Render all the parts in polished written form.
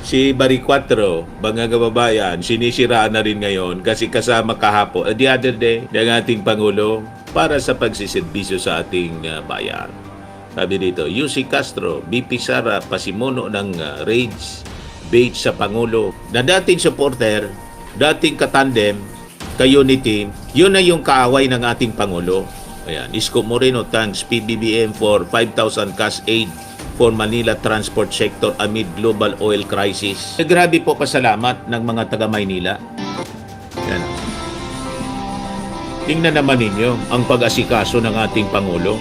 Si Bari Cuatro, mga kababayan, sinisiraan na rin ngayon kasi kasama kahapon, the other day, ng ating Pangulo para sa pagsiservisyo sa ating bayan. Sabi dito, UC Castro, BP Sara, pasimuno ng raids, bait sa Pangulo, na dating supporter, dating katandem, ka-unity, yun na yung kaaway ng ating Pangulo. Ayan, Isko Moreno thanks PBBM for 5,000 cash aid for Manila transport sector amid global oil crisis. Grabe po pasalamat ng mga taga Maynila. Yan. Tingnan naman ninyo ang pag-asikaso ng ating Pangulo.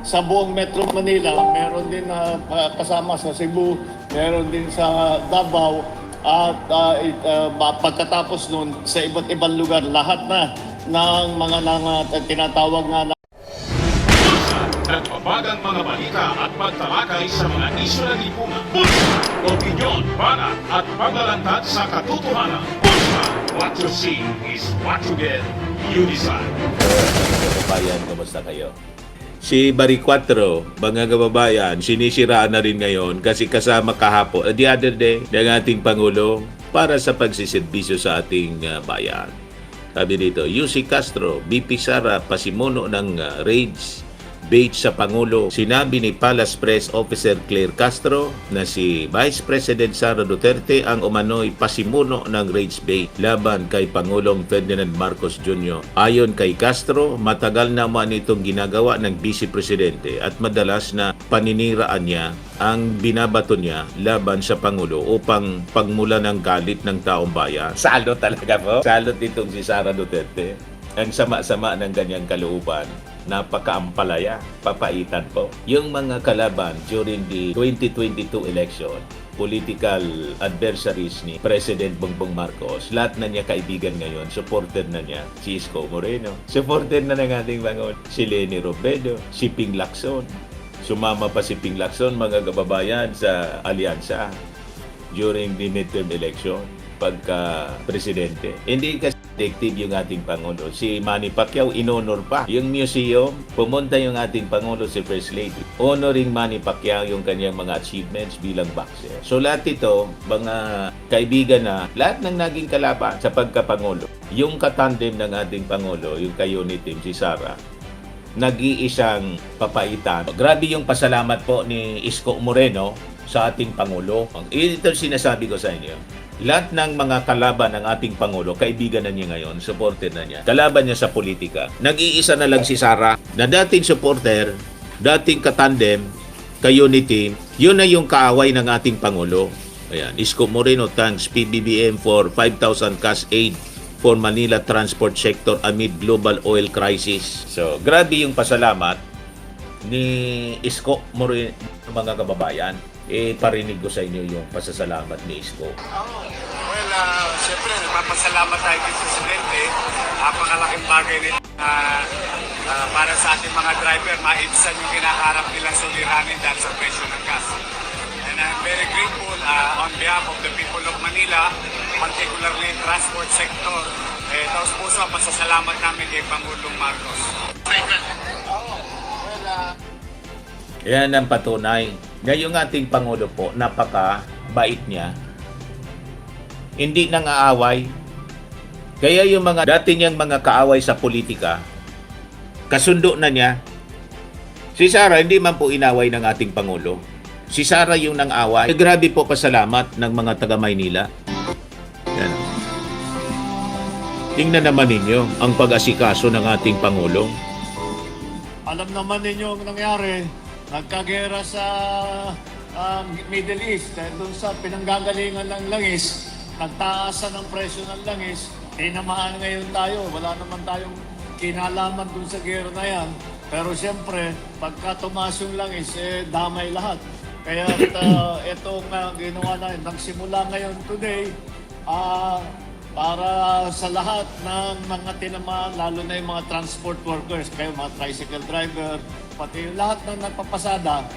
Sa buong Metro Manila, meron din kasama sa Cebu, meron din sa Davao, at pagkatapos nun, sa iba't ibang lugar, lahat na ng mga tinatawag nga na nagbabagang mga balita at pagtalakay sa mga isyu ng lipunan. Bulsa! Opinyon, banat at paglalantad sa katotohanan. Bulsa! What you see is what you get. You decide. Kababayan, kamusta kayo? Si Bari Cuatro, mga kababayan, sinisiraan na rin ngayon kasi kasama kahapon, the other day, ng ating Pangulo para sa pagsiservisyo sa ating bayan. Sabi dito, UC Castro, BP Sara, pasimuno ng raids, bait sa Pangulo. Sinabi ni Palace Press Officer Claire Castro na si Vice President Sara Duterte ang umano'y pasimuno ng raids bait laban kay Pangulong Ferdinand Marcos Jr. Ayon kay Castro, matagal naman itong ginagawa ng Vice Presidente at madalas na paniniraan niya ang binabato niya laban sa Pangulo upang pagmula ng galit ng taong bayan. Salot talaga po. Salot itong si Sara Duterte. Ang sama-sama ng ganyang kalooban, napakaampalaya, papaitan po. Yung mga kalaban during the 2022 election, political adversaries ni President Bongbong Marcos, lahat na niya kaibigan ngayon, supporter na niya si Isko Moreno, supporter na ng ating Pangulo, si Leni Robredo, si Ping Lacson. Sumama pa si Ping Lacson, mga kababayan, sa alyansa during the midterm election pagka presidente. Hindi kasi detective yung ating Pangulo. Si Manny Pacquiao, inonor pa. Yung museum, pumunta yung ating Pangulo, si First Lady. Honoring Manny Pacquiao yung kanyang mga achievements bilang boxer. So lahat ito, mga kaibigan na, lahat ng naging kalaban sa pagkapangulo. Yung katandem ng ating Pangulo, yung ka-unity, si Sara, nag-iisang papaitan. Grabe yung pasalamat po ni Isko Moreno sa ating Pangulo. Ito sinasabi ko sa inyo. Lahat ng mga kalaban ng ating Pangulo, kaibigan na niya ngayon, supporter na niya. Kalaban niya sa politika. Nag-iisa na lang si Sara, na dating supporter, dating katandem, ka-unity, yun na yung kaaway ng ating Pangulo. Ayan, Isko Moreno thanks PBBM for 5,000 cash aid for Manila transport sector amid global oil crisis. So, grabe yung pasalamat ni Isko Moreno, mga kababayan. Parinig ko sa inyo yung pasasalamat ni Isko. Siyempre, nagpapasalamat tayo kay Presidente. Napakalaking bagay nito para sa ating mga driver, maibsan yung kinakaharap nilang suliranin dahil sa presyo ng gas. And I'm very grateful on behalf of the people of Manila, particularly transport sector. Taos puso ang pasasalamat namin kay Pangulong Marcos. Yan ang patunay. Ngayong ating Pangulo po, napaka-bait niya. Hindi nang aaway. Kaya yung mga dati niyang mga kaaway sa politika, kasundo na niya. Si Sara, hindi man po inaway ng ating Pangulo. Si Sara yung nang away. Grabe po pasalamat ng mga taga Maynila. Yan. Tingnan naman ninyo ang pag-asikaso ng ating Pangulo. alam naman ninyo ang nangyari. Nagkagera sa Middle East, doon sa pinanggagalingan ng langis, nagtaasan ng presyo ng langis, tinamaan ngayon tayo. Wala naman tayong kinalaman doon sa gera na yan. Pero siyempre, pagka tumaas yung langis, damay lahat. Kaya itong ginawa natin, nagsimula ngayon today, para sa lahat ng mga tinamaan, lalo na yung mga transport workers, kayo mga tricycle driver, pati lahat ng nagpapasada,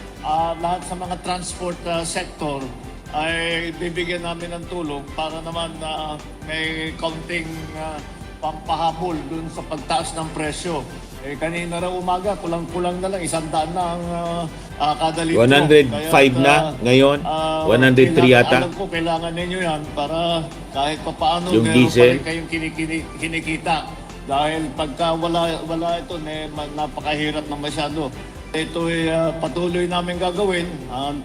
lahat sa mga transport sector, ay bibigyan namin ng tulong para naman may kaunting pampahabol dun sa pagtaas ng presyo. Kanina raw umaga, kulang-kulang na lang, 100 na kada litro. 105 na ngayon, 103 yata. Alam ko kailangan ninyo yan para kahit pa paano Yung meron diesel. pa rin kayong kinikita. Dahil pagka wala ito, napakahirap na masyado. Ito ay patuloy namin gagawin at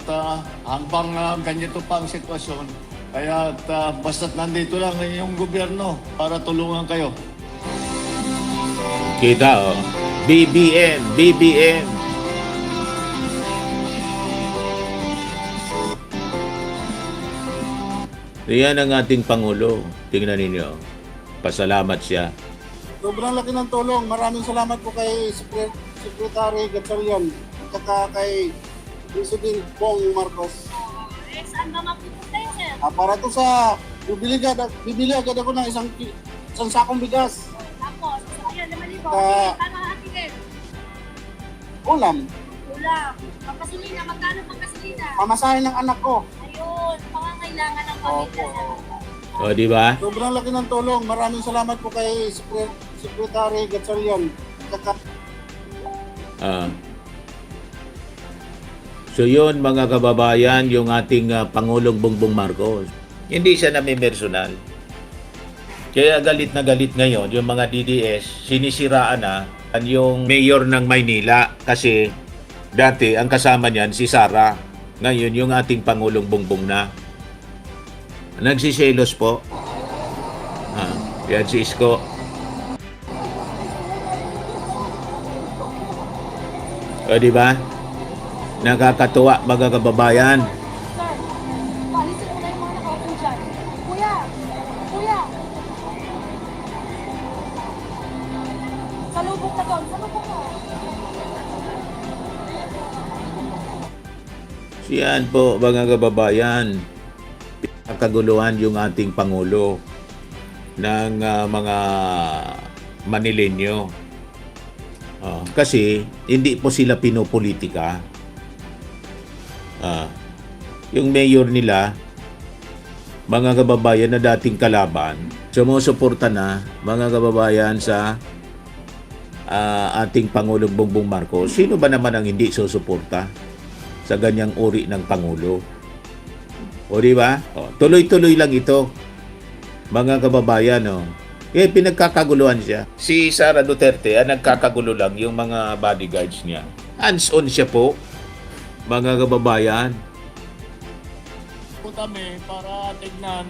hanggang ganito pa ang sitwasyon. Kaya basta't nandito lang yung gobyerno para tulungan kayo. Kita oh. BBM, BBM. Yan ang ating Pangulo. Tingnan ninyo. Pasalamat siya. Sobrang laki ng tulong. Maraming salamat po kay Secretary Gatchalian at kay President Bong Marcos. Saan ba mapupunta yun, sir? Para to sa bibili agad ako ng isang sakong bigas. Tapos, ayan, 5,000. Ah. Ano atin? Ulam. Ulam. Pangkasulina, magkano pangkasulina? Pamasahin ng anak ko. Ayun, pangangailangan ng pamilya, sir. O, di ba? Sobrang laki ng tulong. Maraming salamat po kay Secretary Gatchalian at So yun mga kababayan, yung ating Pangulong Bongbong Marcos. Hindi siya namimersonal. Kaya galit na galit ngayon yung mga DDS, sinisiraan na yung mayor ng Maynila kasi dati ang kasama niyan si Sara. Ngayon yung ating Pangulong Bongbong na. Nagsiselos po. Yan si Isko. O di ba? Nakakatuwa mga kababayan. Sir, palisin mo na yung mga nakaupo dyan. Kuya! Kuya! Salubok na doon, salubok na. Siyan po mga kababayan. Kaguluhan yung ating Pangulo ng mga Manilenyo. Kasi hindi po sila pinopolitika. Yung mayor nila, mga kababayan na dating kalaban, sumusuporta na mga kababayan sa ating Pangulong Bongbong Marcos. Sino ba naman ang hindi susuporta sa ganyang uri ng Pangulo? O di ba? Tuloy-tuloy lang ito. Mga kababayan, pinagkakaguluhan siya. Si Sara Duterte, nagkakagulo lang yung mga bodyguards niya. Hands-on siya po, mga kababayan. Po kami para tignan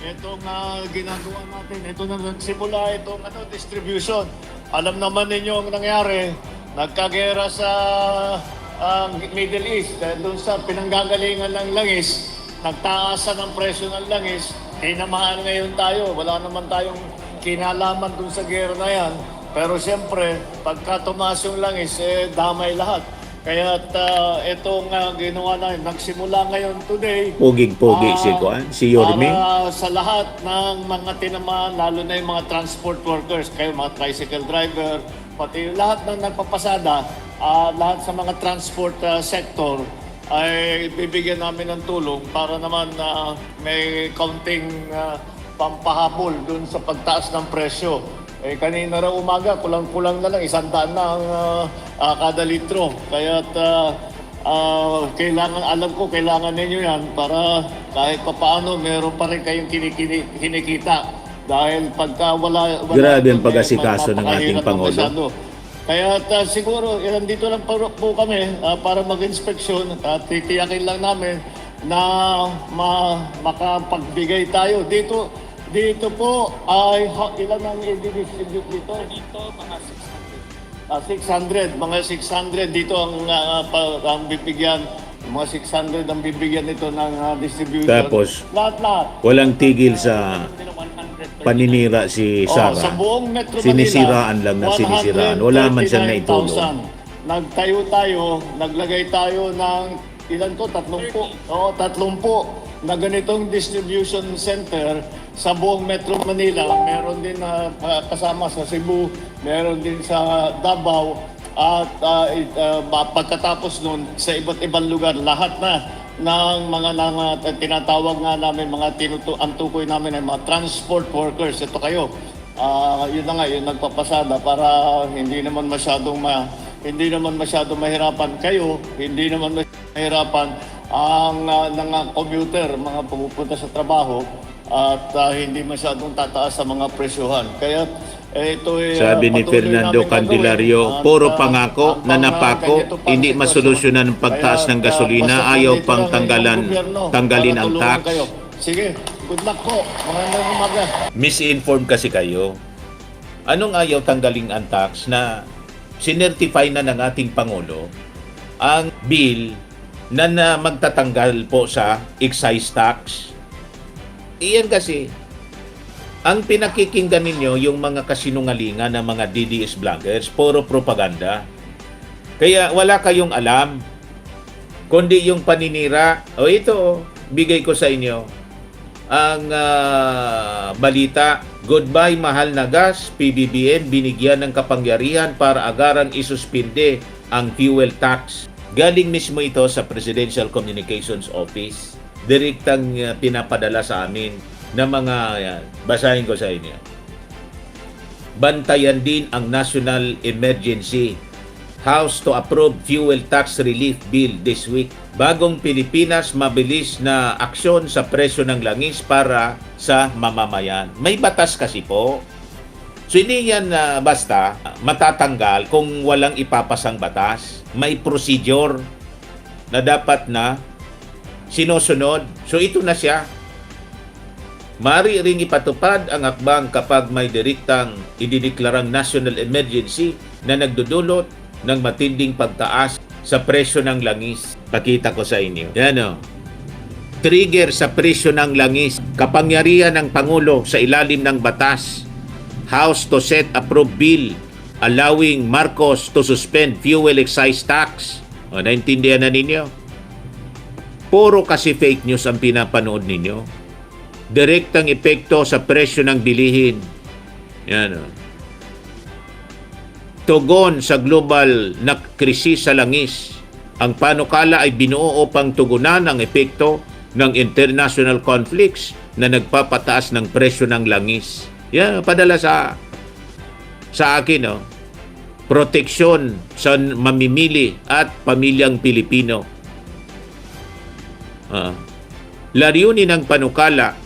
itong ginagawa natin. Ito na nagsimula itong distribution. Alam naman ninyo ang nangyari. Nagkagera sa Middle East dahil doon sa pinanggagalingan ng langis. Nagtaasan ng presyo ng langis. Tinamaan ngayon tayo. Wala naman tayong kinalaman dun sa gera na yan. Pero siyempre, pagka tumaas yung langis, damay lahat. Kaya itong ginawa namin, nagsimula ngayon today. Pugig-pugi si Yorme. Para sa lahat ng mga tinamaan, lalo na yung mga transport workers, kayo mga tricycle driver, pati lahat ng nagpapasada, lahat sa mga transport sector, ay bibigyan namin ng tulong para naman may kaunting pampahabol dun sa pagtaas ng presyo. Kanina raw umaga, kulang-kulang na lang, 100 na ang kada litro. Kaya alam ko, kailangan ninyo yan para kahit pa paano, meron pa rin kayong kinikita. Dahil pagka wala Grabe ang pag-asikaso ng ating napakahirap na Pangulo. masyado. Kaya siguro, dito lang po kami para mag-inspeksyon at titiyakin lang namin na makapagbigay tayo. Dito po ay ilan ang i-distribute dito? Dito mga 600. Mga 600 dito ang bibigyan. Mga 600 ang bibigyan nito ng distribution. Tapos, lahat. walang tigil sa paninira si Sara. Sa buong Metro Manila, Sinisiraan lang na sinisiraan. Wala man siyang naitulong. 139,000. Nagtayo tayo, naglagay tayo ng ilan to? 30. Oo, 30 na ganitong distribution center sa buong Metro Manila. Meron din kasama sa Cebu, meron din sa Davao, at pagkatapos nun sa iba't ibang lugar, lahat na ng mga tinatawag nga namin, ang tukoy namin ay mga transport workers. Ito kayo, yun na nga, yung nagpapasada para hindi naman masyadong hindi naman masyado mahirapan kayo, hindi naman masyado mahirapan ang mga commuter, mga pumupunta sa trabaho, at hindi masyadong tataas sa mga presyuhan. Kaya ito Sabi ni Fernando Candelario, puro pangako na napako, hindi masolusyonan ang pagtaas ng gasolina, ayaw pang tanggalin ang tax. Sige, good luck po. Magandang umaga. Misinformed kasi kayo. Anong ayaw tanggalin ang tax na sinertify na ng ating Pangulo ang bill na magtatanggal po sa excise tax? Iyan kasi, ang pinakikinggan ninyo yung mga kasinungalingan ng mga DDS vloggers, puro propaganda. Kaya wala kayong alam, kundi yung paninira. O ito, bigay ko sa inyo ang balita. Goodbye mahal na gas, PBBM binigyan ng kapangyarihan para agarang isuspinde ang fuel tax. Galing mismo ito sa Presidential Communications Office. Direktang pinapadala sa amin na mga basahin ko sa inyo. Bantayan din ang national emergency. House to approve fuel tax relief bill this week. Bagong Pilipinas, mabilis na aksyon sa presyo ng langis para sa mamamayan. May batas kasi po. So hindi yan basta matatanggal kung walang ipapasang batas. May procedure na dapat na sinusunod. So ito na siya. Maaari ring ipatupad ang akbang kapag may direktang idideklarang national emergency na nagdudulot ng matinding pagtaas sa presyo ng langis. Pakita ko sa inyo. Yan o. Trigger sa presyo ng langis. Kapangyarihan ng Pangulo sa ilalim ng batas. House to set approve bill allowing Marcos to suspend fuel excise tax. O, naintindihan na ninyo? Puro kasi fake news ang pinapanood ninyo. Direktang epekto sa presyo ng bilihin. Yan o. Tugon sa global na krisis sa langis. Ang panukala ay binuo upang tugunan ang epekto ng international conflicts na nagpapataas ng presyo ng langis. Yan, padala sa akin, no? Proteksyon sa mamimili at pamilyang Pilipino. Layunin ng panukala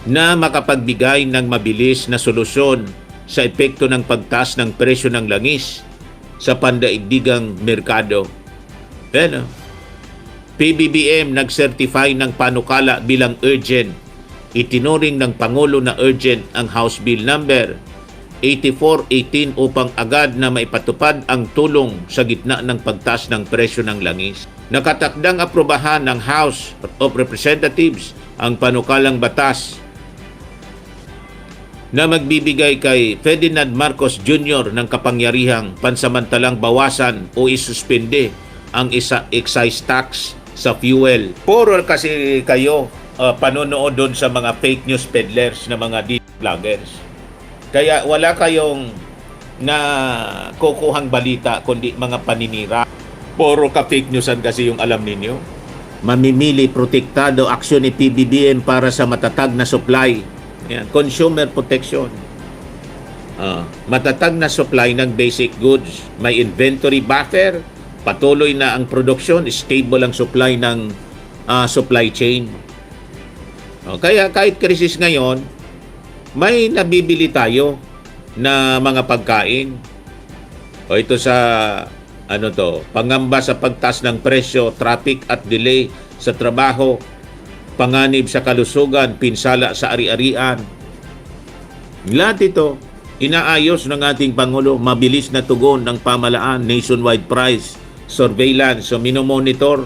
na makapagbigay ng mabilis na solusyon sa epekto ng pagtaas ng presyo ng langis sa pandaigdigang merkado. Yan, PBBM nag-certify ng panukala bilang urgent. Itinuring ng Pangulo na urgent ang House Bill number 8418 upang agad na maipatupad ang tulong sa gitna ng pagtaas ng presyo ng langis. Nakatakdang aprobahan ng House of Representatives ang panukalang batas na magbibigay kay Ferdinand Marcos Jr. ng kapangyarihang pansamantalang bawasan o isuspende ang excise tax sa fuel. Puro kasi kayo panonood doon sa mga fake news peddlers na mga vloggers. Kaya wala kayong na kukuhang balita kundi mga paninira. Puro ka fake newsan kasi yung alam ninyo. Mamimili, protektado, aksyon ni PBBM para sa matatag na supply. Yan, consumer protection. Matatag na supply ng basic goods. May inventory buffer. Patuloy na ang produksyon. Stable ang supply ng supply chain. Kaya kahit krisis ngayon, may nabibili tayo na mga pagkain. Ito sa pangamba sa pagtaas ng presyo, traffic at delay sa trabaho, panganib sa kalusugan, pinsala sa ari-arian. Lahat ito, inaayos ng ating Pangulo, mabilis na tugon ng pamalaan, nationwide price, surveillance, so minomonitor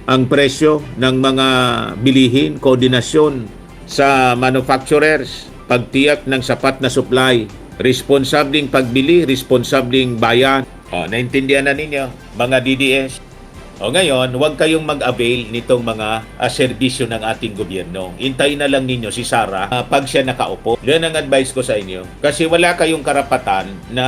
ang presyo ng mga bilihin, koordinasyon sa manufacturers, pagtiyak ng sapat na supply, responsableng pagbili, responsableng bayan. Naintindihan na ninyo, mga DDS. Ngayon, huwag kayong mag-avail nitong mga serbisyo ng ating gobyerno. Hintayin na lang ninyo si Sara pag siya nakaupo. Yan ang advice ko sa inyo. Kasi wala kayong karapatan na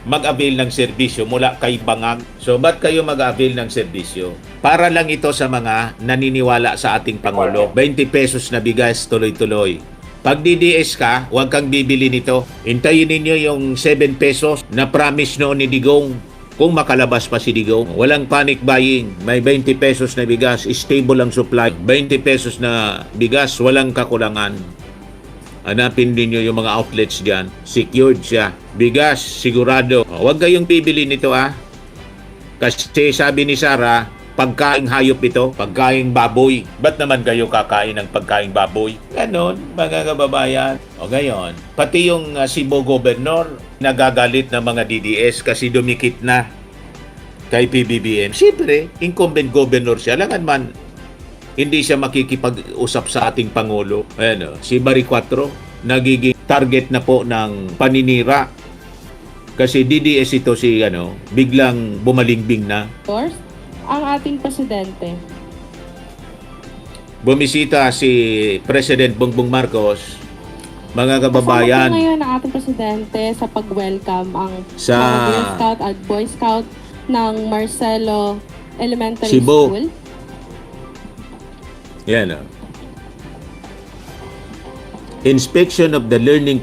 mag-avail ng serbisyo mula kay Bangag. So, ba't kayo mag-avail ng serbisyo? Para lang ito sa mga naniniwala sa ating Pangulo. 20 pesos na bigas tuloy-tuloy. Pag DDS ka, huwag kang bibili nito. Hintayin ninyo yung 7 pesos na promise noon ni Digong. Kung makalabas pa si Digong, walang panic buying. May 20 pesos na bigas, stable ang supply. 20 pesos na bigas, walang kakulangan. Hanapin ninyo yung mga outlets diyan. Secured siya. Bigas, sigurado. Huwag kayong bibili nito Kasi sabi ni Sarah, pagkaing hayop ito, pagkaing baboy. Ba't naman kayo kakain ng pagkaing baboy? Ganon, mga kababayan. O ngayon, pati yung Cebu Governor, nagagalit ng mga DDS kasi dumikit na kay PBBM. Siyempre, incumbent governor siya. Langan man, hindi siya makikipag-usap sa ating Pangulo. Ayan si Bari 4, nagiging target na po ng paninira. Kasi DDS ito si biglang bumalingbing na. Course, ang ating presidente. Bumisita si President Bongbong Marcos, mga kababayan. Kasama po ngayon ang ating presidente sa pag-welcome ang Sa mga Girl Scout at Boy Scout ng Marcelo Elementary Cebu. School. Yan Inspection of the learning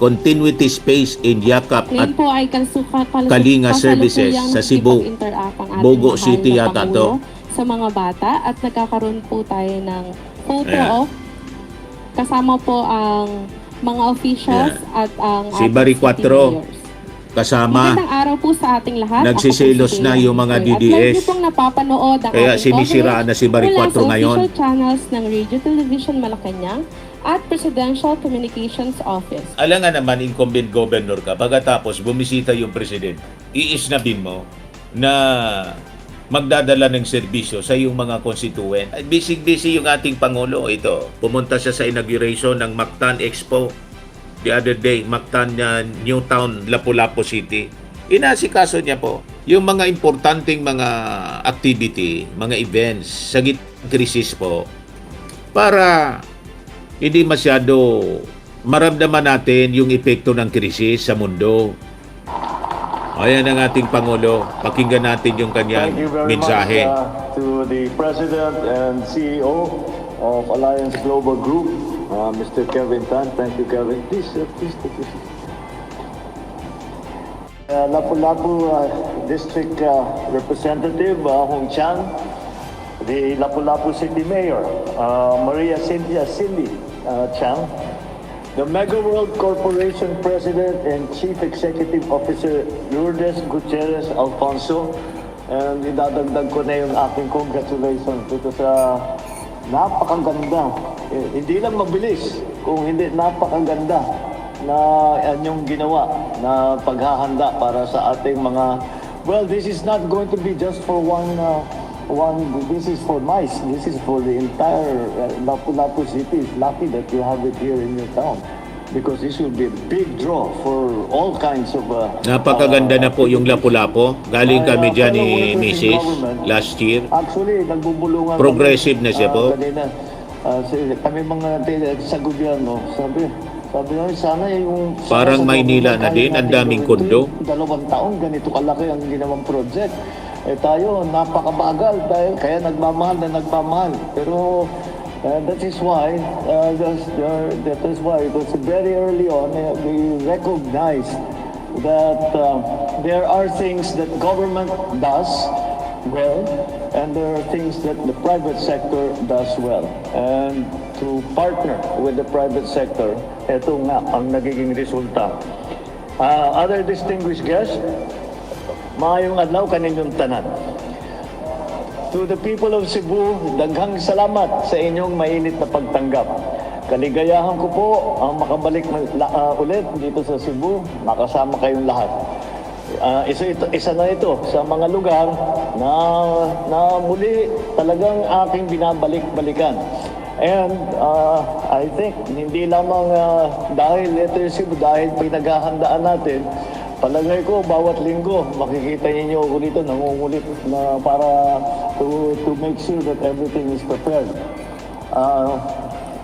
continuity space in Yakap at Ngayon po ay Kalinga Services sa Cebu, Bogo City yata to. Sa mga bata at nagkakaroon po tayo ng photo Ayan. op. Kasama po ang mga officials at ang Si ating Bari city 4 mayors. kasama. Magandang araw po sa ating lahat. Nagsiselos Ako po na si yung mga Dea. At DDS. lagi pong napapanood ang Kaya ating sinisiraan na si Bari coverage 4 ngayon. mula sa official channels ng Radio Television Malacanang at Presidential Communications Office. Alam nga naman, incumbent governor ka, pagkatapos bumisita yung president, iisnabin mo na magdadala ng serbisyo sa iyong mga constituent. Busy-busy yung ating Pangulo. Ito, pumunta siya sa inauguration ng Mactan Expo the other day, Mactan Newtown, Lapu-Lapu City. Inasikaso niya po yung mga importanteng mga activity, mga events sa gitnang krisis po para hindi masyado maramdaman natin yung epekto ng krisis sa mundo. Ayan ang ating Pangulo. Pakinggan natin yung kanyang Thank you very mensahe. much to the President and CEO of Alliance Global Group, Mr. Kevin Tan. Thank you, Kevin. Please take this. Lapu-Lapu District Representative Hong Chan, the Lapu-Lapu City Mayor Maria Cynthia Cindy Chan, the Mega World Corporation President and Chief Executive Officer Lourdes Gutierrez Alfonso, and idadagdag ko na yung aking congratulations dito sa napakaganda. Hindi lang mabilis, kung hindi napakaganda na anyong ginawa na paghahanda para sa ating mga, well, this is not going to be just for this is for MICE, this is for the entire Lapu-Lapu City. It's lucky that you have it here in your town because this will be a big draw for all kinds of Napakaganda na po yung Lapu-Lapu. Galing kami dyan ni Mrs. last year. Actually, nagbubulungan Progressive na siya po. Kanina, kami mga sa gobyerno, sabi namin, sana yung... Parang sa Maynila na din, ang daming kondo. 2 taon, ganito kalaki ang ginawang project. Tayo, napakabagal dahil kaya nagmamahal na nagmamahal. Pero that is why, because very early on, we recognize that there are things that government does well, and there are things that the private sector does well. And to partner with the private sector, ito nga ang nagiging resulta. Other distinguished guests, maayong adlaw kaninyong tanan. To the people of Cebu, daghang salamat sa inyong mainit na pagtanggap. Kaligayahan ko po ang makabalik ulit dito sa Cebu, makasama kayong lahat. Isa na ito sa mga lugar na muli talagang aking binabalik-balikan. And I think hindi lamang dahil ito yung Cebu, dahil pinaghahandaan natin, palagay ko bawat linggo makikita niyo ako dito nangungulit na para to make sure that everything is prepared.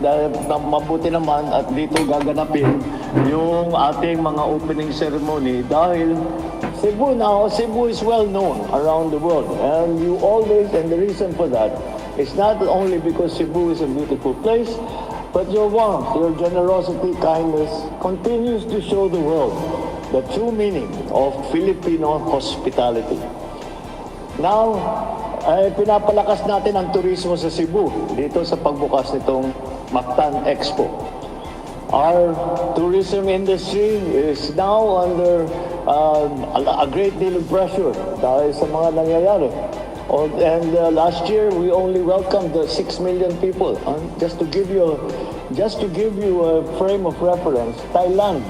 Dahil mabuti naman at dito gaganapin yung ating mga opening ceremony dahil Cebu is well known around the world, and you always, and the reason for that is not only because Cebu is a beautiful place, But your warmth, your generosity, kindness continues to show the world the true meaning of Filipino hospitality. Now, ay pinapalakas natin ang turismo sa Cebu dito sa pagbukas nitong Mactan Expo. Our tourism industry is now under a great deal of pressure dahil sa mga nangyayari. And last year we only welcomed 6 million people. Just to give you a frame of reference, Thailand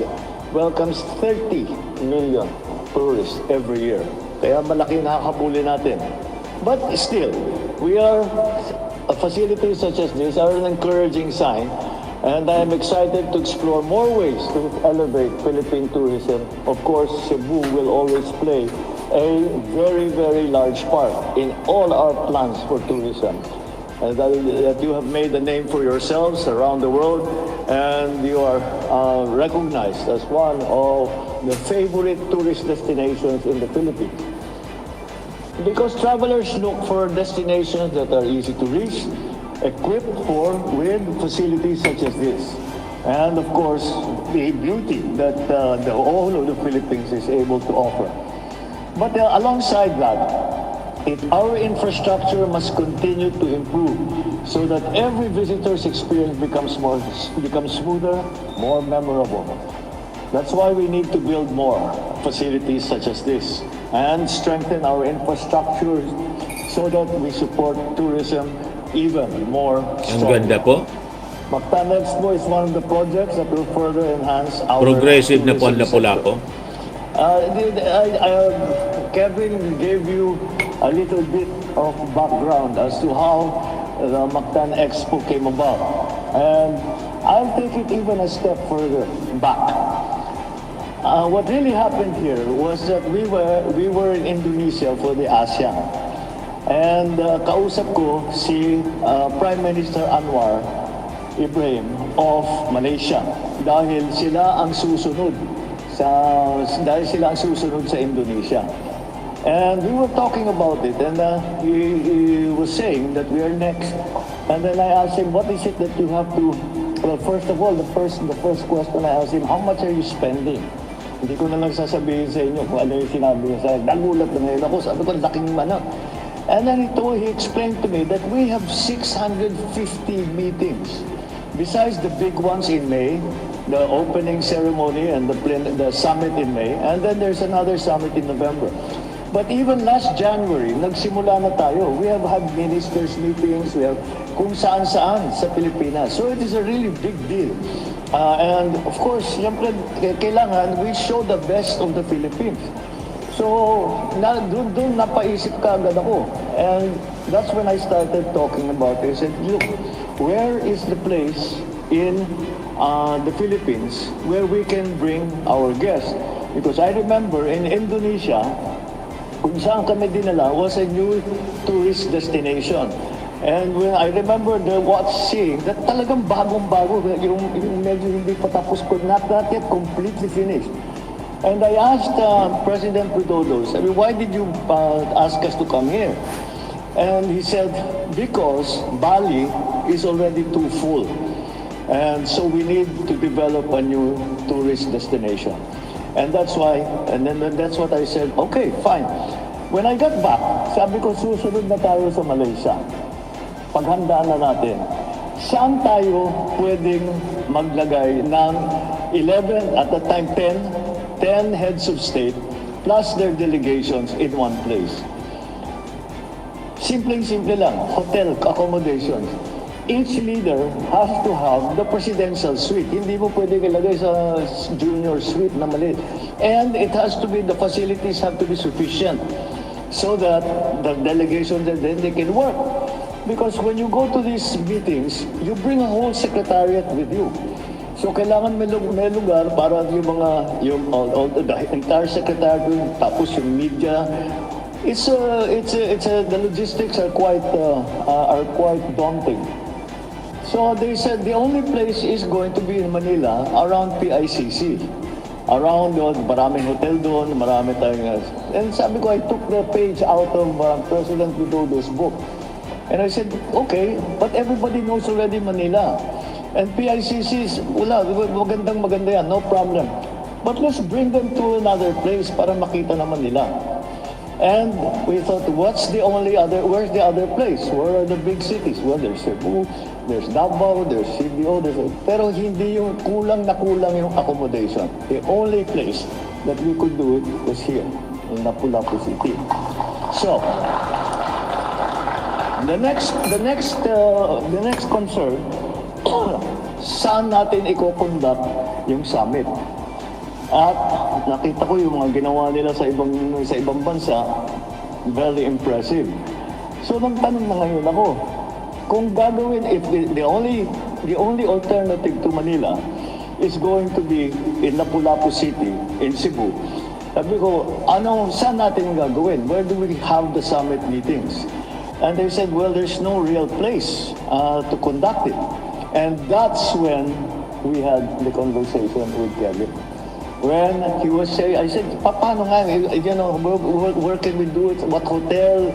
welcomes 30 million tourists every year. Kaya malaki nakakabuli natin. But still, a facility such as this are an encouraging sign, and I am excited to explore more ways to elevate Philippine tourism. Of course, Cebu will always play a very, very large part in all our plans for tourism. And that you have made a name for yourselves around the world, and you are recognized as one of the favorite tourist destinations in the Philippines. Because travelers look for destinations that are easy to reach, equipped with facilities such as this. And of course, the beauty that the whole of the Philippines is able to offer. But alongside that, our infrastructure must continue to improve so that every visitor's experience becomes smoother, more memorable. That's why we need to build more facilities such as this and strengthen our infrastructure so that we support tourism even more Ang strongly. ganda po. Mactan Expo is one of the projects that will further enhance our Progressive na po ang tourism Lapu-Lapu. Kevin gave you a little bit of background as to how the Mactan Expo came about. And I'll take it even a step further back. What really happened here was that we were in Indonesia for the ASEAN. And kausap ko si Prime Minister Anwar Ibrahim of Malaysia dahil sila ang susunod sa Indonesia. And we were talking about it, and he was saying that we are next. And then I asked him, what is it that you have to, well, first of all, the first question I asked him, how much are you spending? Hindi ko na lang sasabihin sa inyo kung ano yung sinabi niya sa akin. Nagulat na ngayon ako, sabi ko, laking manok. And then he explained to me that we have 650 meetings. Besides the big ones in May, the opening ceremony and the summit in May, and then there's another summit in November. But even last January, nagsimula na tayo. We have had ministers' meetings, we have kung saan-saan sa Pilipinas. So it is a really big deal. And of course, siyempre, kailangan we show the best of the Philippines. So, doon napaisip ka agad ako. And that's when I started talking about it. I said, look, where is the place in the Philippines where we can bring our guests? Because I remember in Indonesia, kung saan kami dinala was a new tourist destination. And when I remember seeing that talagang bagong-bago, yung medyo hindi pa tapos, not yet completely finished. And I asked President Widodo, I mean, why did you ask us to come here? And he said, because Bali is already too full. And so we need to develop a new tourist destination. And that's why, and then that's what I said, okay, fine. When I got back, sabi ko, susunod na tayo sa Malaysia. Paghandaan na natin. Saan tayo pwedeng maglagay ng 11, at the time 10 heads of state plus their delegations in one place. Simpleng-simple lang, hotel accommodations. Each leader has to have the presidential suite. Hindi mo pwede ilagay sa junior suite na maliit. And it has to be, the facilities have to be sufficient so that the delegations and then they can work. Because when you go to these meetings, you bring a whole secretariat with you. So kailangan may lugar para the entire secretariat, tapos yung media. The logistics are quite daunting. So they said the only place is going to be in Manila around PICC. Around doon, maraming hotel doon, marami tayong... And sabi ko, I took the page out of President Widodo's book. And I said, okay, but everybody knows already Manila. And PICCs, wala, maganda yan, no problem. But let's bring them to another place para makita naman nila. And we thought, where's the other place? Where are the big cities? Well, there's Cebu, there's Davao, there's CBO, pero hindi yung kulang yung accommodation. The only place that we could do it was here, in Lapu-Lapu City. So, the next concern, saan natin i-conduct yung summit? At nakita ko yung mga ginawa nila sa ibang bansa, very impressive. So nagtanong na ngayon ako, kung gagawin, if the only alternative to Manila is going to be in Lapu-Lapu City, in Cebu, sabi ko, saan natin gagawin? Where do we have the summit meetings? And they said, well, there's no real place to conduct it. And that's when we had the conversation with Kevin. When he was saying, I said, paano nga, where can we do it? What hotel,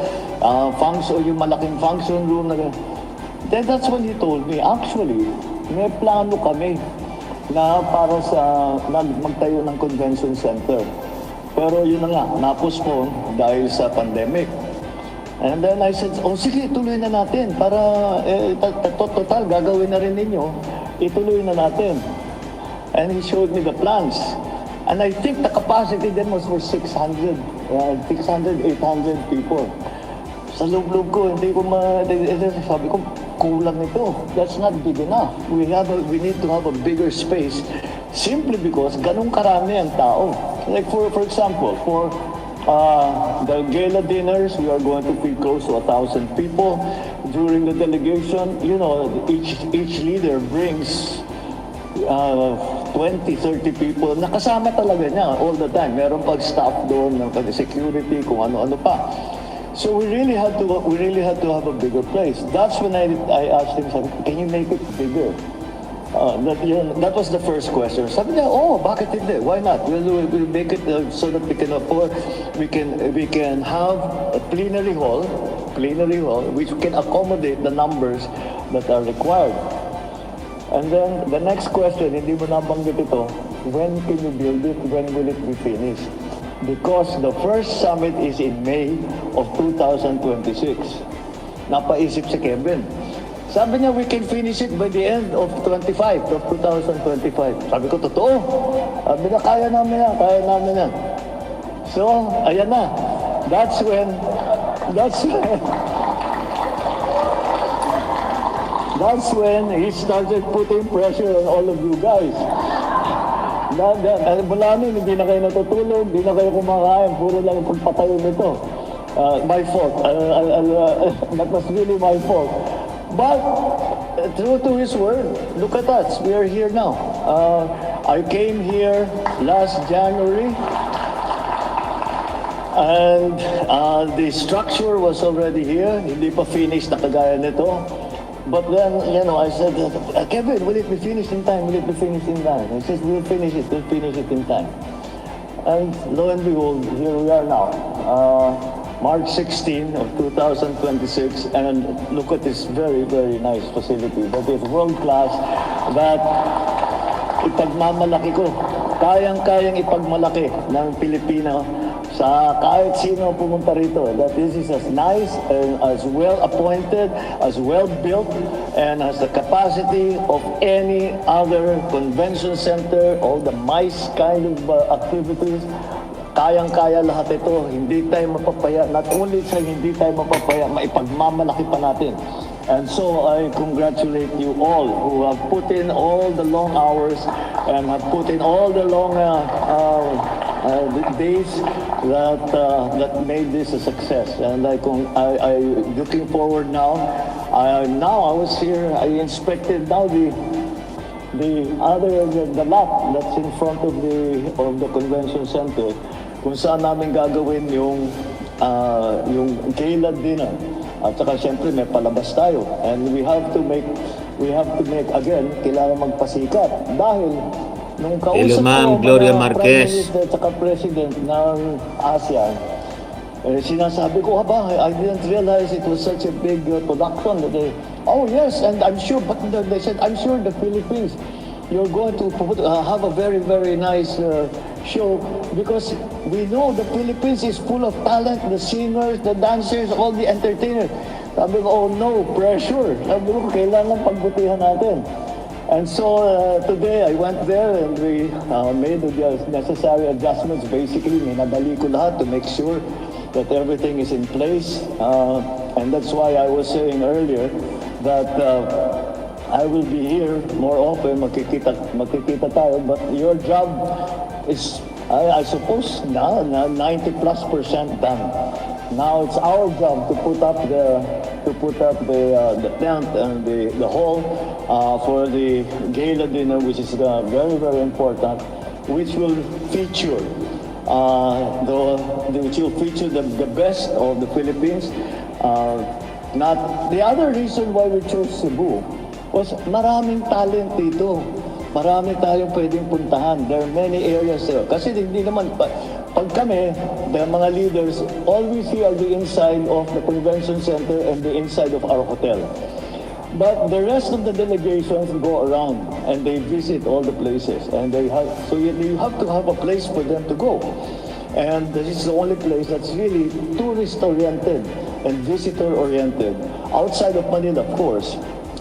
function, yung malaking function room. Then that's when he told me, actually, may plano kami na para sa magtayo ng convention center. Pero yun na nga, na-postpone dahil sa pandemic. And then I said, sige, tuloy na natin para total, gagawin na rin ninyo, ituloy na natin. And he showed me the plans. And I think the capacity then was for 600, 800 people. Sa loob-loob ko, sabi ko, kulang ito. That's not big enough. We need to have a bigger space simply because ganun karami ang tao. Like for example, for the gala dinners, we are going to feed close to 1,000 people. During the delegation, each leader brings 20, 30 people. Nakasama talaga niya all the time. Meron pag staff doon, security, kung ano-ano pa. So we really had to have a bigger place. That's when I asked him, can you make it bigger? That was the first question. Sabi niya, bakit hindi? Why not? We'll make it so that we can afford, we can have a plenary hall which can accommodate the numbers that are required. And then the next question, hindi mo nabanggit ito, when can you build it? When will it be finished? Because the first summit is in May of 2026. Napaisip si Kevin. Sabi niya, we can finish it by the end of 2025. Sabi ko, totoo. Sabi na, kaya namin yan. So, ayan na. That's when he started putting pressure on all of you guys. Mula nun, hindi na kayo natutulog, hindi na kayo kumakain, puro lang pagpatayo nito. My fault. That was really my fault. But, true to his word, look at us. We are here now. I came here last January, and the structure was already here. Hindi pa finished na kagaya nito. But then, I said, Kevin, will it be finished in time? He says, we'll finish it in time. And lo and behold, here we are now. March 16 of 2026, and look at this very, very nice facility that is world-class, that ipagmamalaki ko. Kayang-kayang ipagmalaki ng Pilipino sa kahit sino pumunta rito, that this is as nice and as well appointed, as well built, and has the capacity of any other convention center, all the MICE kind of activities. Kayang-kaya lahat ito, hindi tayo mapapaya. Not only sa hindi tayo mapapaya, maipagmamalaki pa natin. And so I congratulate you all who have put in all the long hours and have put in all the long days that made this a success. And I looking forward now. I was here. I inspected now the lot that's in front of the convention center, kung saan namin gagawin yung gala dinner. At saka siyempre may palabas tayo. And we have to make again, kailangan magpasikat. Dahil nung kausap Ma'am ko Gloria mga Marquez. Prime Minister at saka President ng ASEAN, sinasabi ko, I didn't realize it was such a big production that Oh yes, and I'm sure, but they said, I'm sure the Philippines, you're going to have a very, very nice show because we know the Philippines is full of talent, the singers, the dancers, all the entertainers. Sabi ko, oh no, pressure. Sabi ko, kailangan pagbutihan natin. And so today I went there and we made the necessary adjustments. Basically, minadali ko lahat to make sure that everything is in place. And that's why I was saying earlier that I will be here more often, makikita tayo. But your job is, I suppose, now 90+% done. Now it's our job to put up the tent and the hall for the gala dinner, which is very, very important, which will feature the best of the Philippines. Not the other reason why we chose Cebu was maraming talent dito. Marami tayong pwedeng puntahan. There are many areas there. Kasi hindi naman, pag kami, the mga leaders, all we see are the inside of the convention center and the inside of our hotel. But the rest of the delegations go around and they visit all the places. And you have to have a place for them to go. And this is the only place that's really tourist-oriented and visitor-oriented. Outside of Manila, of course.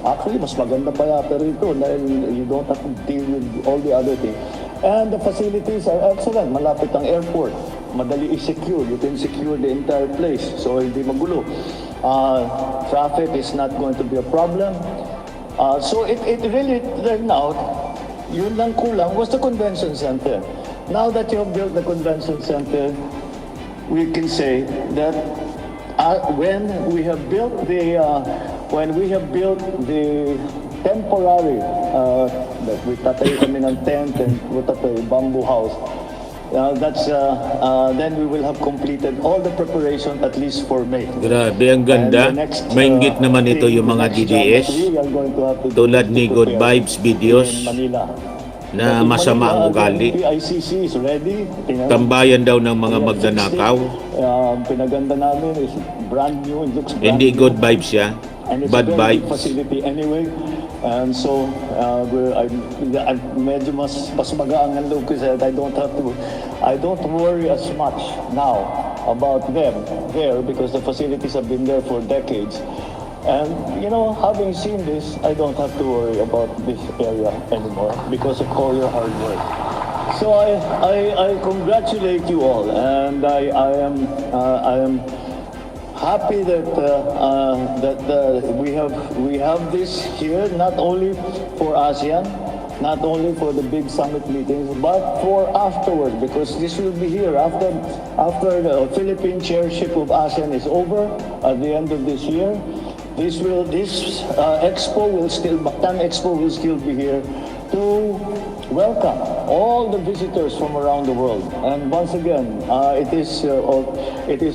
Actually, mas maganda pa yata rito dahil you don't have to deal with all the other things. And the facilities are excellent. Malapit ang airport. Madali i-secure. You can secure the entire place. So, hindi magulo. Traffic is not going to be a problem. So, it really turned out, yun lang kulang was the convention center. Now that you have built the convention center, we can say that when we have built the temporary, we tatayo kami ng tent and tatayo bamboo house. Then we will have completed all the preparation at least for May. Grabe, ang ganda. Mainggit naman ito yung mga DDS. Tulad ni Good Vibes Videos na masama ang ugali. PICC is ready. Tambayan daw ng mga magnanakaw. Pinaganda namin is brand new. It looks brand Hindi new. good vibes siya. And it's Bad a very big vibes. facility anyway. And so, I'm medyo mas magaang ang loob kasi I don't worry as much now about them there because the facilities have been there for decades. And, you know, having seen this, I don't have to worry about this area anymore because of all your hard work. So I congratulate you all, and I am happy that we have this here not only for ASEAN, not only for the big summit meetings, but for afterwards, because this will be here after the Philippine chairship of ASEAN is over at the end of this year. This expo will still, Mactan Expo will still be here to welcome all the visitors from around the world. And once again, it is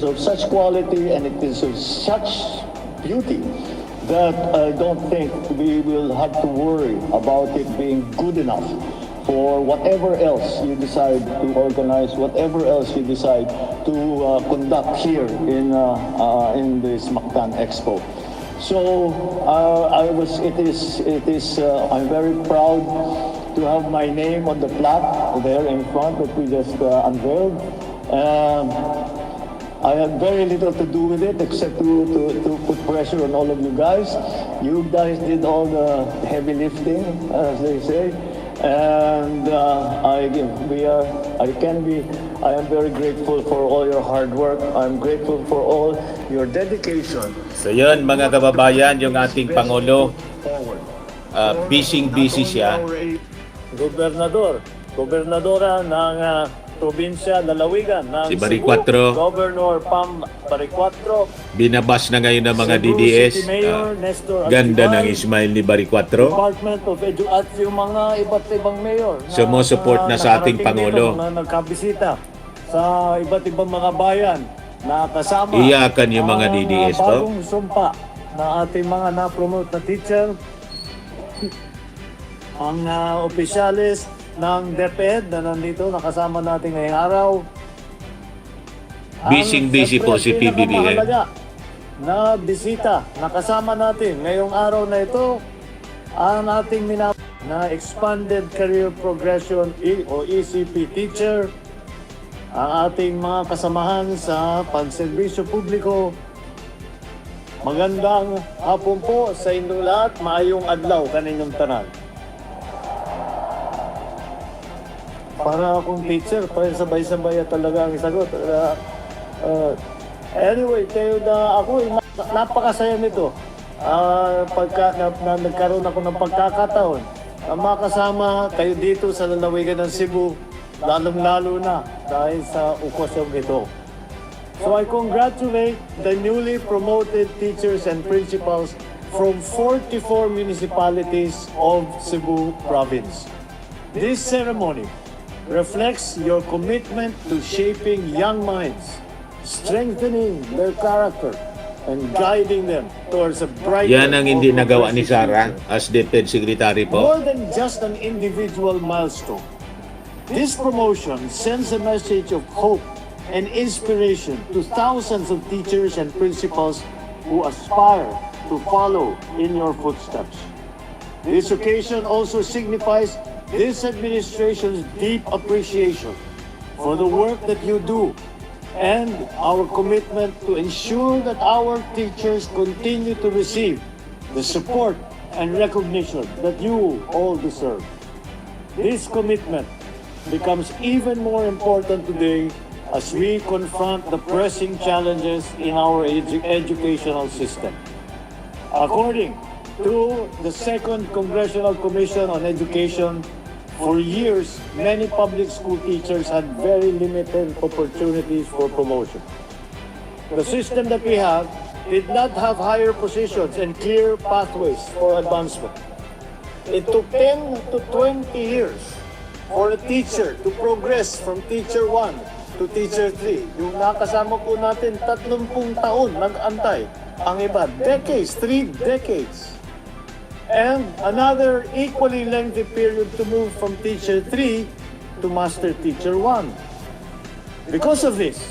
of such quality and it is of such beauty that I don't think we will have to worry about it being good enough for whatever else you decide to organize, whatever else you decide to conduct here in this Mactan Expo. So I'm very proud to have my name on the plaque there in front that we just unveiled. I had very little to do with it except to put pressure on all of you guys. You guys did all the heavy lifting, as they say. And I am very grateful for all your hard work. I'm grateful for all your dedication. So yun mga kababayan, yung ating Pangulo, busy siya. Gobernadora ng probinsya Lalawigan ng Si Baricuatro. Governor Pam Baricuatro. Binabas na ngayon ng mga Cebu DDS. City Mayor Nestor Ganda ng Actibay, Ismail ni Baricuatro. Department of at yung mga iba't ibang mayor Sumusupport na sa ating nakarating Pangulo. dito, mga nagkabisita sa iba't ibang mga bayan na kasama Iyakan yung mga ang, DDS to. bagong sumpa na ating mga na-promote na teacher, ang opisyalis ng DepEd na nandito nakasama natin ngayong araw. Busy po si PBBM. pinakamahalaga na bisita na kasama natin ngayong araw na ito, ang ating na Expanded Career Progression o ECP teacher, ang ating mga kasamahan sa panserbisyo publiko. Magandang hapon po sa inyong lahat, maayong adlaw kaninyong tanan. Para akong teacher, para sabay-sabay talaga ang sagot. Anyway, kayo na ako, napakasaya nito. Pagka nagkaroon ako ng pagkakataon, makasama kayo dito sa lalawigan ng Cebu, lalong-lalo na dahil sa okasyong ito. So I congratulate the newly promoted teachers and principals from 44 municipalities of Cebu Province. This ceremony reflects your commitment to shaping young minds, strengthening their character, and guiding them towards a brighter... Yan ang hindi nagawa ni Sara as DepEd Secretary po. More than just an individual milestone, this promotion sends a message of hope and inspiration to thousands of teachers and principals who aspire to follow in your footsteps. This occasion also signifies this administration's deep appreciation for the work that you do and our commitment to ensure that our teachers continue to receive the support and recognition that you all deserve. This commitment becomes even more important today as we confront the pressing challenges in our educational system. According to the Second Congressional Commission on Education, for years, many public school teachers had very limited opportunities for promotion. The system that we have did not have higher positions and clear pathways for advancement. It took 10 to 20 years for a teacher to progress from teacher 1 to teacher 3. Yung nakasama po natin, 30 taon nag-antay. Ang iba, decades, 3 decades. And another equally lengthy period to move from teacher 3 to master teacher 1. Because of this,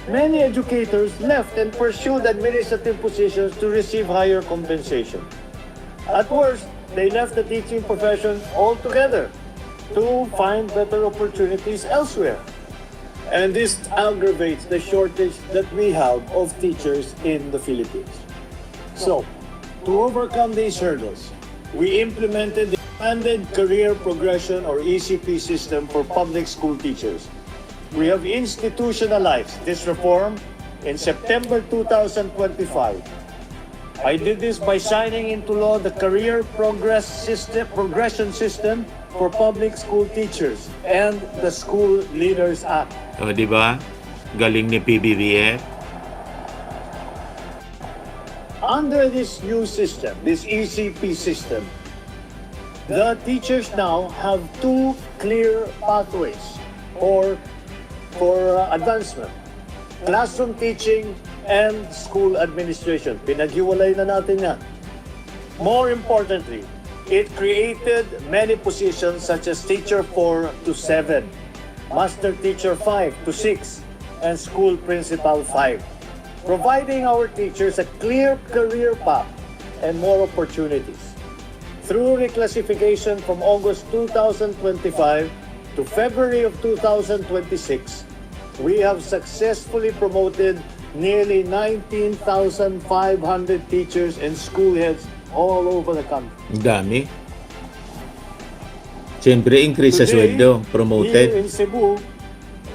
many educators left and pursued administrative positions to receive higher compensation. At worst, they left the teaching profession altogether to find better opportunities elsewhere. And this aggravates the shortage that we have of teachers in the Philippines. So, to overcome these hurdles, we implemented the Expanded Career Progression or ECP system for public school teachers. We have institutionalized this reform in September 2025. I did this by signing into law the Career Progression System for Public School Teachers and the School Leaders Act. O, di ba? Galing ni PBBM. Under this new system, this ECP system, the teachers now have two clear pathways for advancement. Classroom teaching and school administration. Pinaghiwalay na natin yan. More importantly, it created many positions such as teacher 4 to 7, master teacher 5 to 6, and school principal 5. Providing our teachers a clear career path and more opportunities. Through reclassification from August 2025 to February of 2026, we have successfully promoted nearly 19,500 teachers and school heads all over the country. Ang dami. Siyempre, increase sa sweldo. Here Promoted. in Cebu,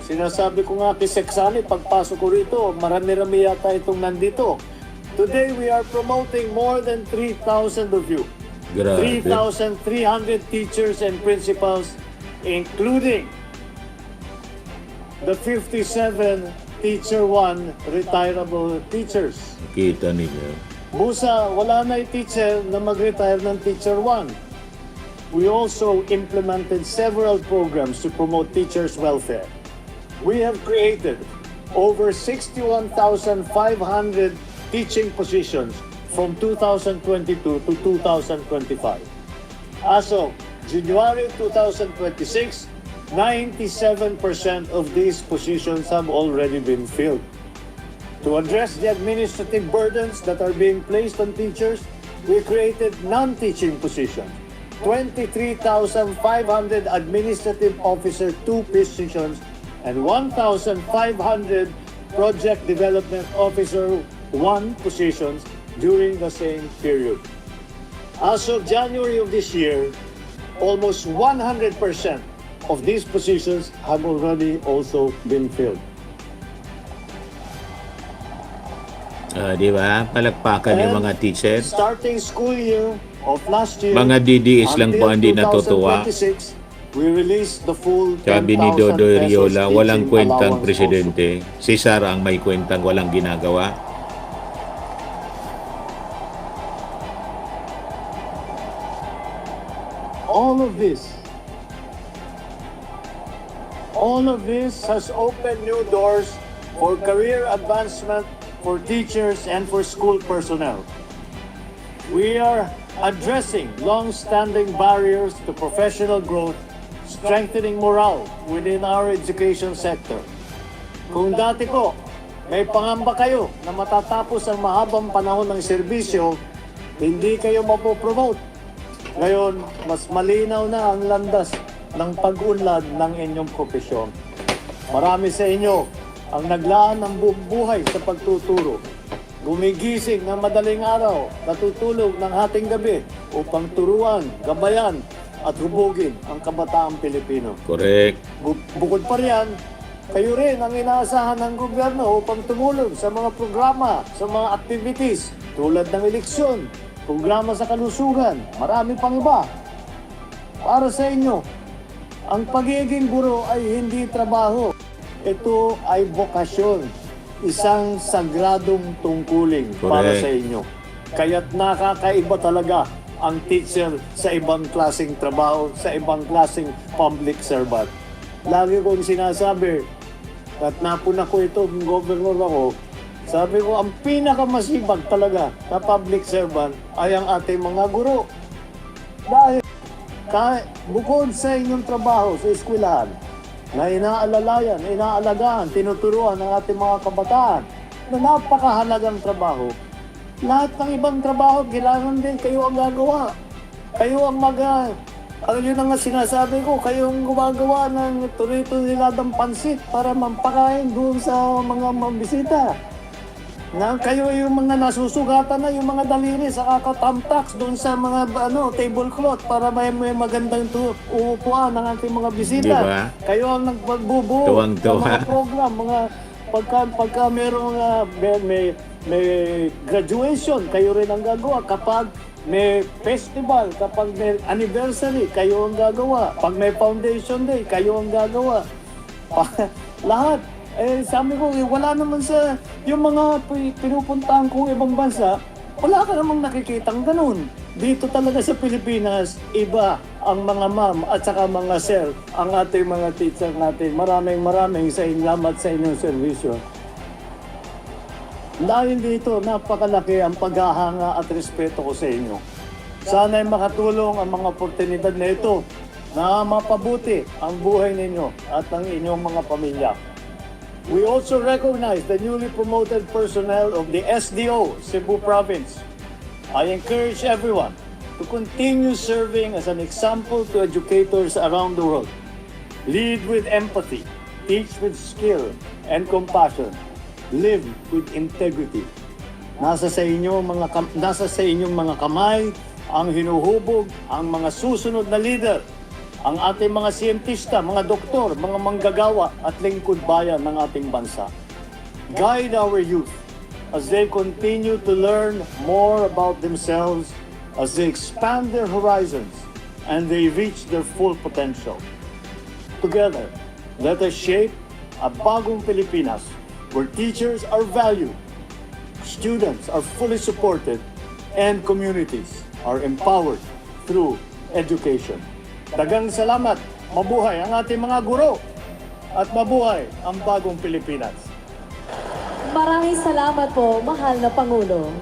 sinasabi ko nga kay Sexani, pagpasok ko rito, marami-rami yata itong nandito. Today, we are promoting more than 3,000 of you. Grabe. 3,300 teachers and principals, including the 57 Teacher 1 retirable teachers. Kita ninyo. Busa, wala na yung teacher na mag-retire ng Teacher 1. We also implemented several programs to promote teachers' welfare. We have created over 61,500 teaching positions from 2022 to 2025. As of January 2026, 97% of these positions have already been filled. To address the administrative burdens that are being placed on teachers, we created non-teaching positions. 23,500 administrative officer 2 positions and 1,500 project development officer 1 positions during the same period. As of January of this year, almost 100% of these positions have already also been filled. Di ba? Palakpakan yung mga teacher. Starting school year of last year, Mga DDS lang po hindi until natutuwa. 2026, we released the full 10,000 Sabi ni Dodoy pesos Riola, walang teaching kwentang allowance presidente. Si Sara ang may kwentang walang ginagawa. also. All of this has opened new doors for career advancement for teachers and for school personnel. We are addressing long-standing barriers to professional growth, strengthening morale within our education sector. Kung dati po, may pangamba kayo na matatapos ang mahabang panahon ng serbisyo, hindi kayo mapopromote. Ngayon, mas malinaw na ang landas ng pag-unlad ng inyong propesyon. Marami sa inyo ang naglaan ng buong buhay sa pagtuturo. Gumigising ng madaling araw, natutulog ng hating gabi upang turuan, gabayan at hubugin ang kabataang Pilipino. Correct. Bukod pa riyan, kayo rin ang inaasahan ng gobyerno upang tumulong sa mga programa, sa mga activities tulad ng eleksyon, programa sa kalusugan, marami pang iba. Para sa inyo, ang pagiging guro ay hindi trabaho. Ito ay bokasyon, isang sagradong tungkulin para Correct. sa inyo. Kaya't nakakaiba talaga ang teacher sa ibang klaseng trabaho, sa ibang klaseng public servant. Lagi kong sinasabi, at napuna ko ito kung governor ako, sabi ko, ang pinakamasibag talaga na public servant ay ang ating mga guro. Dahil bukod sa inyong trabaho sa eskwelahan, na inaalalayan, inaalagaan, tinuturuan ng ating mga kabataan, na napakahalagang trabaho. Lahat ng ibang trabaho, kailangan din kayo ang gagawa. Kayo ang yun ang sinasabi ko, kayo ang gumagawa ng tuloy-tuloy pansit para mampakain doon sa mga mambisita. Na kayo yung mga nasusugatan na yung mga daliri sa kakatamtax doon sa mga tablecloth para may magandang uupuan ng ating mga bisita. Diba? Kayo ang nagbubuo ng Tuwang-tuwa. mga program, mga pagka merong may graduation, kayo rin ang gagawa. Kapag may festival, kapag may anniversary, kayo ang gagawa. Pag may foundation day, kayo ang gagawa. Lahat. Sabi ko, wala naman sa yung mga pinupuntahan kong ibang bansa, wala ka namang nakikitang ganun. Dito talaga sa Pilipinas, iba ang mga ma'am at saka mga sir, ang ating mga teacher natin. Maraming salamat sa inyong servisyo. Dahil dito, napakalaki ang paghahanga at respeto ko sa inyo. Sana'y makatulong ang mga oportunidad na ito na mapabuti ang buhay ninyo at ang inyong mga pamilya. We also recognize the newly promoted personnel of the SDO, Cebu Province. I encourage everyone to continue serving as an example to educators around the world. Lead with empathy, teach with skill and compassion, live with integrity. Nasa sa inyong mga kamay ang hinuhubog ang mga susunod na leader, ang ating mga siyentista, mga doktor, mga manggagawa at lingkod bayan ng ating bansa. Guide our youth as they continue to learn more about themselves, as they expand their horizons, and they reach their full potential. Together, let us shape a bagong Pilipinas where teachers are valued, students are fully supported, and communities are empowered through education. Dagang salamat, mabuhay ang ating mga guro, at mabuhay ang bagong Pilipinas. Maraming salamat po, mahal na Pangulo.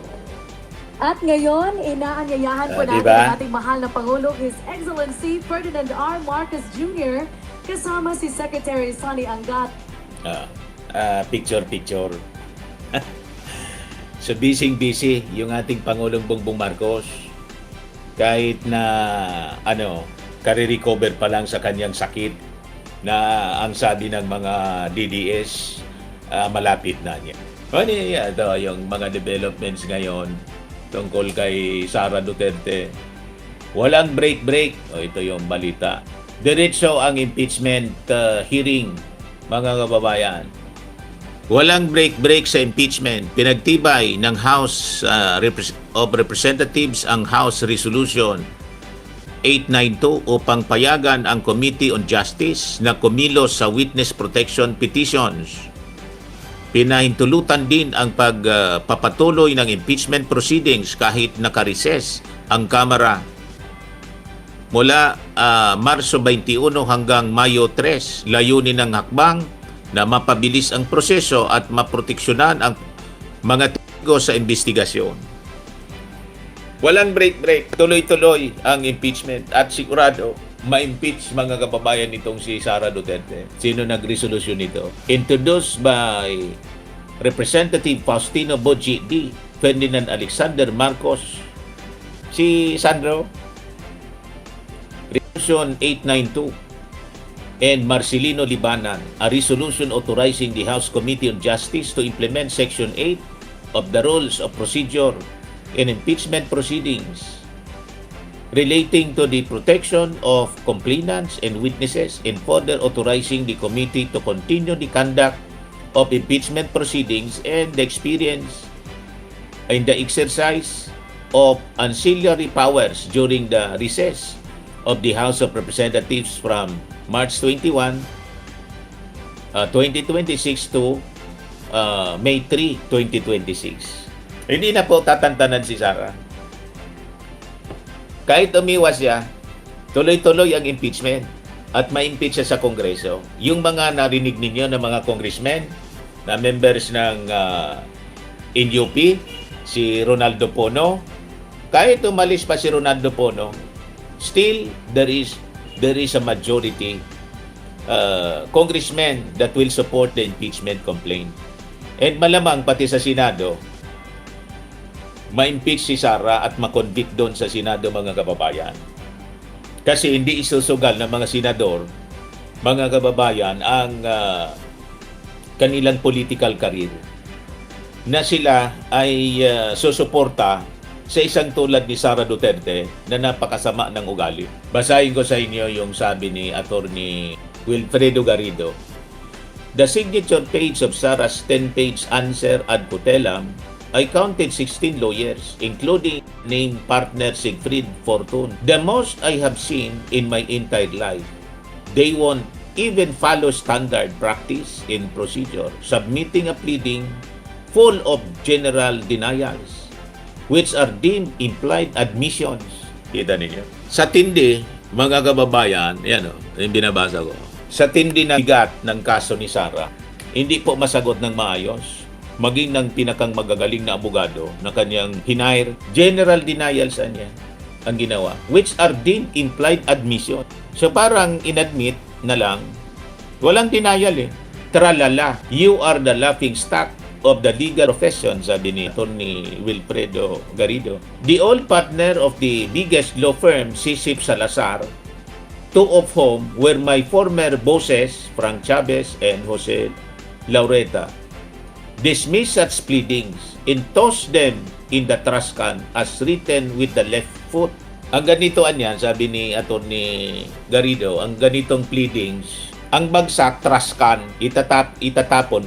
At ngayon, inaanyayahan po natin diba? ang ating mahal na Pangulo, His Excellency Ferdinand R. Marcos Jr., kasama si Secretary Sonny Angat. Picture. So busy yung ating Pangulong Bongbong Marcos. Kahit na kare-recover pa lang sa kanyang sakit na ang sabi ng mga DDS malapit na niya. Ito yung mga developments ngayon tungkol kay Sara Duterte. Walang break. Ito yung balita. Diretso ang impeachment hearing, mga kababayan. Walang break sa impeachment. Pinagtibay ng House of Representatives ang House Resolution 892 upang payagan ang Committee on Justice na kumilos sa witness protection petitions. Pinahintulutan din ang pagpapatuloy ng impeachment proceedings kahit nakareses ang Kamara. Mula Marso 21 hanggang Mayo 3, layunin ng hakbang na mapabilis ang proseso at maproteksyonan ang mga testigo sa investigasyon. Walang break. Tuloy-tuloy ang impeachment at sigurado ma-impeach mga kababayan nitong si Sara Duterte. Sino nag-resolusyon nito? Introduced by Representative Faustino Boji D. Ferdinand Alexander Marcos. Si Sandro. Resolution 892. And Marcelino Libanan, a resolution authorizing the House Committee on Justice to implement Section 8 of the Rules of Procedure in Impeachment Proceedings relating to the protection of complainants and witnesses and further authorizing the committee to continue the conduct of impeachment proceedings and the experience in the exercise of ancillary powers during the recess of the House of Representatives from March 21, 2026 to May 3, 2026. Hindi na po tatantanan si Sara. Kahit umiwas siya, tuloy-tuloy ang impeachment at ma-impeach siya sa Kongreso. Yung mga narinig ninyo ng mga congressmen na members ng NUP, si Ronaldo Pono, kahit umalis pa si Ronaldo Pono, still there is a majority congressmen that will support the impeachment complaint. And malamang pati sa Senado, ma-impeach si Sara at ma-convict doon sa Senado, mga kababayan. Kasi hindi isusugal ng mga senador, mga kababayan, ang kanilang political career na sila ay susuporta sa isang tulad ni Sara Duterte na napakasama ng ugali. Basahin ko sa inyo yung sabi ni Attorney Wilfredo Garrido. The signature page of Sara's 10-page answer ad cutelam, I counted 16 lawyers, including named partner Siegfried Fortune. The most I have seen in my entire life. They won't even follow standard practice in procedure, submitting a pleading full of general denials, which are deemed implied admissions. Kita ninyo? Sa tindi, mga kababayan, yan o, yung binabasa ko. Sa tindi na bigat ng kaso ni Sara, hindi po masagot ng maayos, maging ng pinakang magagaling na abogado na kanyang hinire, general denials niya ang ginawa, which are deemed implied admission. So parang inadmit na lang, walang denial eh. Tralala, you are the laughing stock of the legal profession, sabi ni Atty. Wilfredo Garrido. The old partner of the biggest law firm, Sisip Salazar, two of whom were my former bosses, Frank Chavez and Jose Laureta, dismissed such pleadings and tossed them in the trash can as written with the left foot. Ang ganitoan yan, sabi ni Atty. Garrido, ang ganitong pleadings, ang bagsak, trash can, itatapon.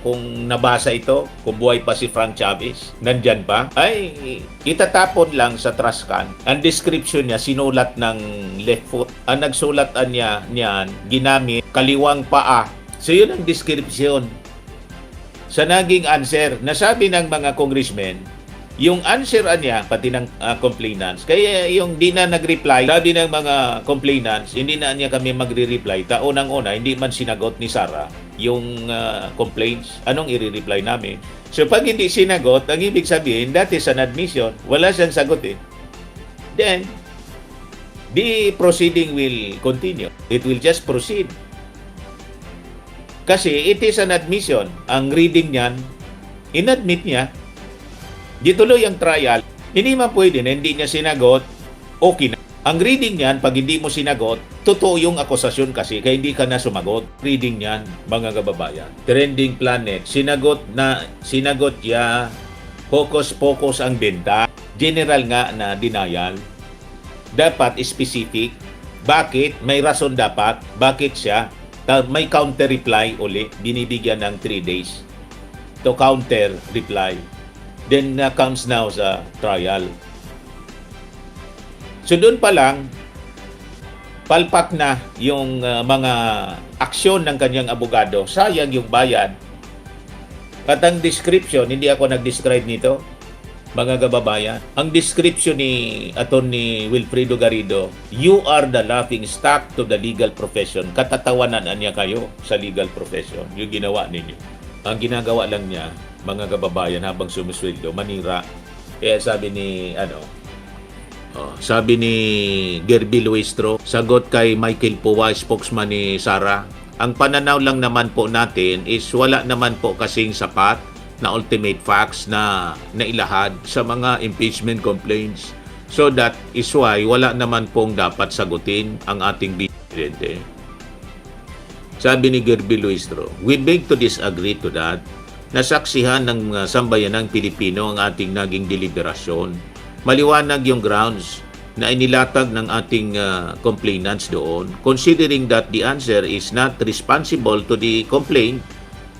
Kung nabasa ito, kung buhay pa si Frank Chavez, nandyan pa, ay itatapon lang sa trash can. Ang description niya, sinulat ng left foot. Ang nagsulatan niyan, ginamit kaliwang paa. So yun ang description. Sa naging answer, nasabi ng mga congressmen, yung answer niya, pati ng complainants, kaya yung di na nag-reply, sabi ng mga complainants, hindi na niya kami magre-reply. Unang-una, hindi man sinagot ni Sara yung complaints. Anong i-reply namin? So pag hindi sinagot, ang ibig sabihin, that is an admission. Wala siyang sagot eh. Then, the proceeding will continue. It will just proceed. Kasi it is an admission. Ang reading niyan, Inadmit niya. Di tuloy ang trial. Hindi man pwede na hindi niya sinagot, okay na. Ang reading niyan, pag hindi mo sinagot, totoo yung akusasyon kasi kaya hindi ka na sumagot. Reading niyan, mga kababayan. Trending Planet, sinagot niya, focus ang benta. General nga na denial. Dapat specific. Bakit? May rason dapat. Bakit siya? May counter reply uli. Binibigyan ng 3 days to counter reply. Then comes now sa trial. So doon pa lang, palpak na yung mga aksyon ng kanyang abogado. Sayang yung bayad. At ang description, hindi ako nag-describe nito, mga kababayan. Ang description ni Attorney Wilfredo Garrido, you are the laughing stock to the legal profession. Katatawanan niya kayo sa legal profession. Yung ginawa ninyo. Ang ginagawa lang niya, mga kababayan, habang sumusweldo, manira. Kaya sabi ni, sabi ni Gerby Luistro, sagot kay Michael Puwa, spokesman ni Sara, ang pananaw lang naman po natin is wala naman po kasing sapat na ultimate facts na nailahad sa mga impeachment complaints. So that is why wala naman pong dapat sagutin ang ating presidente. Sabi ni Gerby Luistro, we beg to disagree to that. Nasaksihan ng sambayanang Pilipino ang ating naging deliberasyon. Maliwanag yung grounds na inilatag ng ating complainants doon. Considering that the answer is not responsible to the complaint,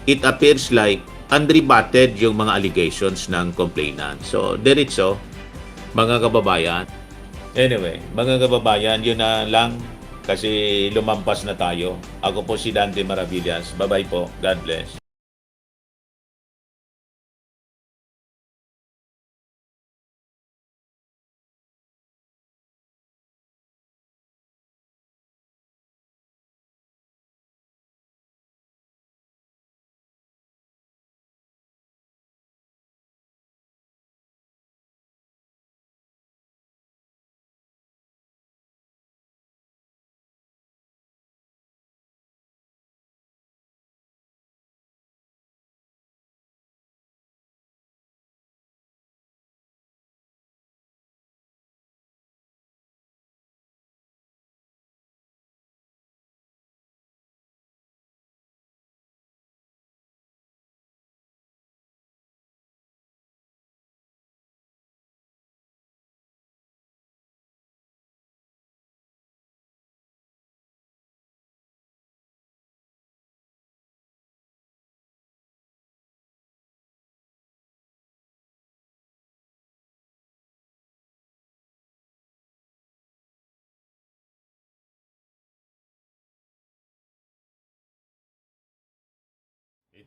it appears like unrebutted yung mga allegations ng complainant. So, diretso, mga kababayan. Anyway, mga kababayan, yun na lang kasi lumampas na tayo. Ako po si Dante Maravillas. Bye-bye po. God bless.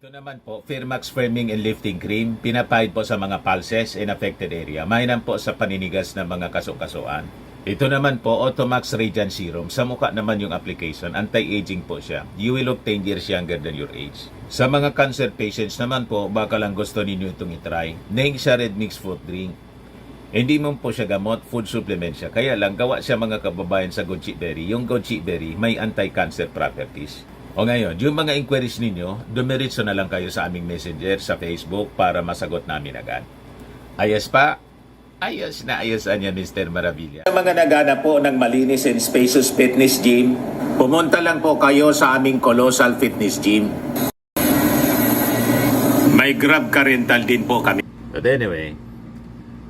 Ito naman po, Firmax Firming and Lifting Cream, pinapahid po sa mga pulses in affected area. Mainam po sa paninigas ng mga kasukasuan. Ito naman po, Automax Radiant Serum. Sa mukha naman yung application, anti-aging po siya. You will look 10 years younger than your age. Sa mga cancer patients naman po, baka lang gusto ninyo itong itry. Neng siya red mix fruit drink. Hindi mo po siya gamot, food supplement siya. Kaya lang, gawa siya mga kababayan sa goji berry. Yung goji berry, may anti-cancer properties. O ngayon, yung mga inquiries ninyo, dumiritso na lang kayo sa aming messenger sa Facebook para masagot namin agad. Ayos pa? Ayos na ayos niya, Mr. Maravilla. Sa mga naghanap po ng malinis and spacious fitness gym, pumunta lang po kayo sa aming Colossal Fitness Gym. May Grab car rental din po kami. But anyway,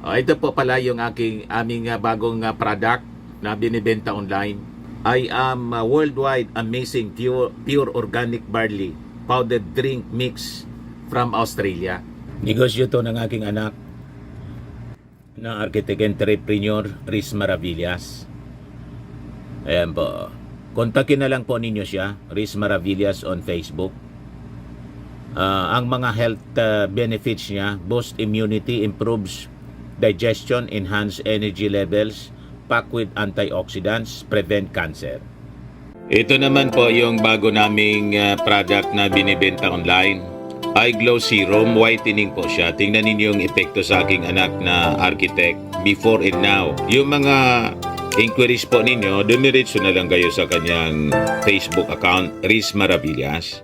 ito po pala yung aming bagong product na binibenta online. I am worldwide amazing pure organic barley powdered drink mix from Australia. Negosyo to ng aking anak na architect entrepreneur Riz Maravillas. Ayan po. Kontakin na lang po ninyo siya, Riz Maravillas on Facebook. Ang mga health benefits niya, boost immunity, improves digestion, enhance energy levels, packed with antioxidants, prevent cancer. Ito naman po yung bago naming product na binibenta online. Eye Glow Serum, whitening po siya. Tingnan ninyo yung epekto sa aking anak na architect before and now. Yung mga inquiries po ninyo, dumiretso na lang kayo sa kanyang Facebook account, Riz Maravillas.